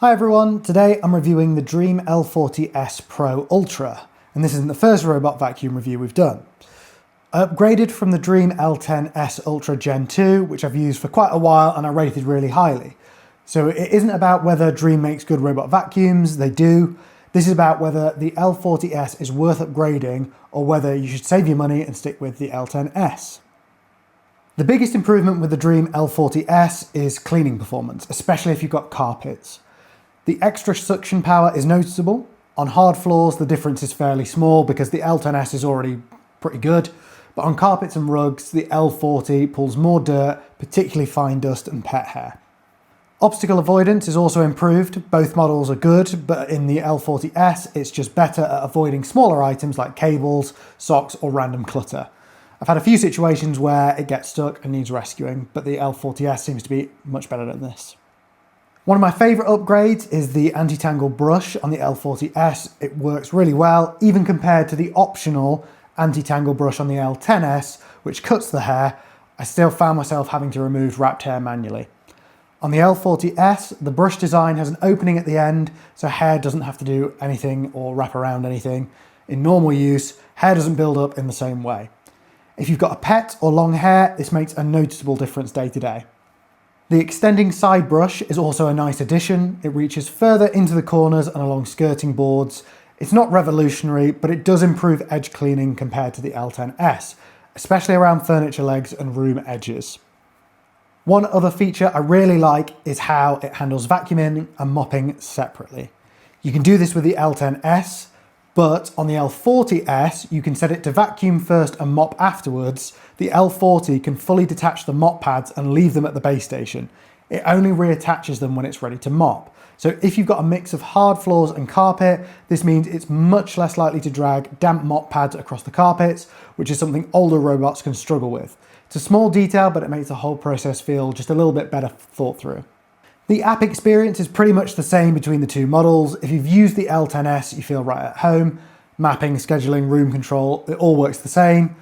Hi everyone, today I'm reviewing the Dreame L40s Pro Ultra, and this isn't the first robot vacuum review we've done. I upgraded from the Dreame L10s Ultra Gen 2, which I've used for quite a while and I rated really highly. So it isn't about whether Dreame makes good robot vacuums, they do. This is about whether the L40s is worth upgrading or whether you should save your money and stick with the L10s. The biggest improvement with the Dreame L40s is cleaning performance, especially if you've got carpets. The extra suction power is noticeable. On hard floors, the difference is fairly small because the L10s is already pretty good, but on carpets and rugs, the L40 pulls more dirt, particularly fine dust and pet hair. Obstacle avoidance is also improved. Both models are good, but in the L40s, it's just better at avoiding smaller items like cables, socks, or random clutter. I've had a few situations where it gets stuck and needs rescuing, but the L40s seems to be much better than this. One of my favourite upgrades is the anti-tangle brush on the L40s. It works really well, even compared to the optional anti-tangle brush on the L10s, which cuts the hair. I still found myself having to remove wrapped hair manually. On the L40s, the brush design has an opening at the end, so hair doesn't have to do anything or wrap around anything. In normal use, hair doesn't build up in the same way. If you've got a pet or long hair, this makes a noticeable difference day to day. The extending side brush is also a nice addition. It reaches further into the corners and along skirting boards. It's not revolutionary, but it does improve edge cleaning compared to the L10s, especially around furniture legs and room edges. One other feature I really like is how it handles vacuuming and mopping separately. You can do this with the L10s, but on the L40s, you can set it to vacuum first and mop afterwards. The L40 can fully detach the mop pads and leave them at the base station. It only reattaches them when it's ready to mop. So if you've got a mix of hard floors and carpet, this means it's much less likely to drag damp mop pads across the carpets, which is something older robots can struggle with. It's a small detail, but it makes the whole process feel just a little bit better thought through. The app experience is pretty much the same between the two models. If you've used the L10s, you feel right at home. Mapping, scheduling, room control, it all works the same.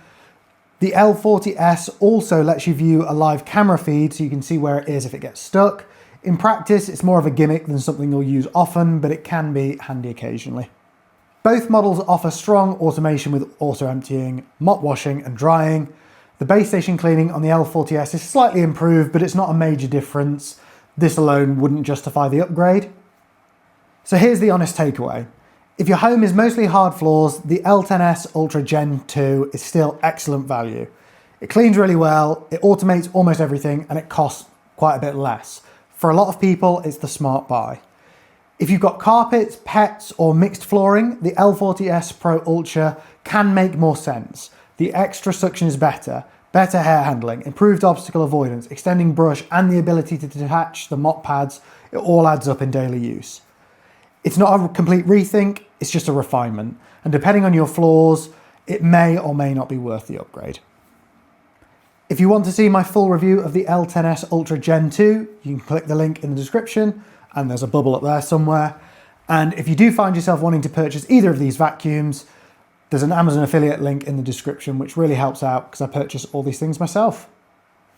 The L40s also lets you view a live camera feed so you can see where it is if it gets stuck. In practice, it's more of a gimmick than something you'll use often, but it can be handy occasionally. Both models offer strong automation with auto-emptying, mop washing and drying. The base station cleaning on the L40s is slightly improved, but it's not a major difference. This alone wouldn't justify the upgrade. So here's the honest takeaway. If your home is mostly hard floors, the L10s Ultra Gen 2 is still excellent value. It cleans really well, it automates almost everything, and it costs quite a bit less. For a lot of people, it's the smart buy. If you've got carpets, pets, or mixed flooring, the L40s Pro Ultra can make more sense. The extra suction is better hair handling, improved obstacle avoidance, extending brush, and the ability to detach the mop pads, it all adds up in daily use. It's not a complete rethink, it's just a refinement, and depending on your floors, it may or may not be worth the upgrade. If you want to see my full review of the L10s Ultra Gen 2, you can click the link in the description, and there's a bubble up there somewhere. And if you do find yourself wanting to purchase either of these vacuums, there's an Amazon affiliate link in the description, which really helps out because I purchase all these things myself.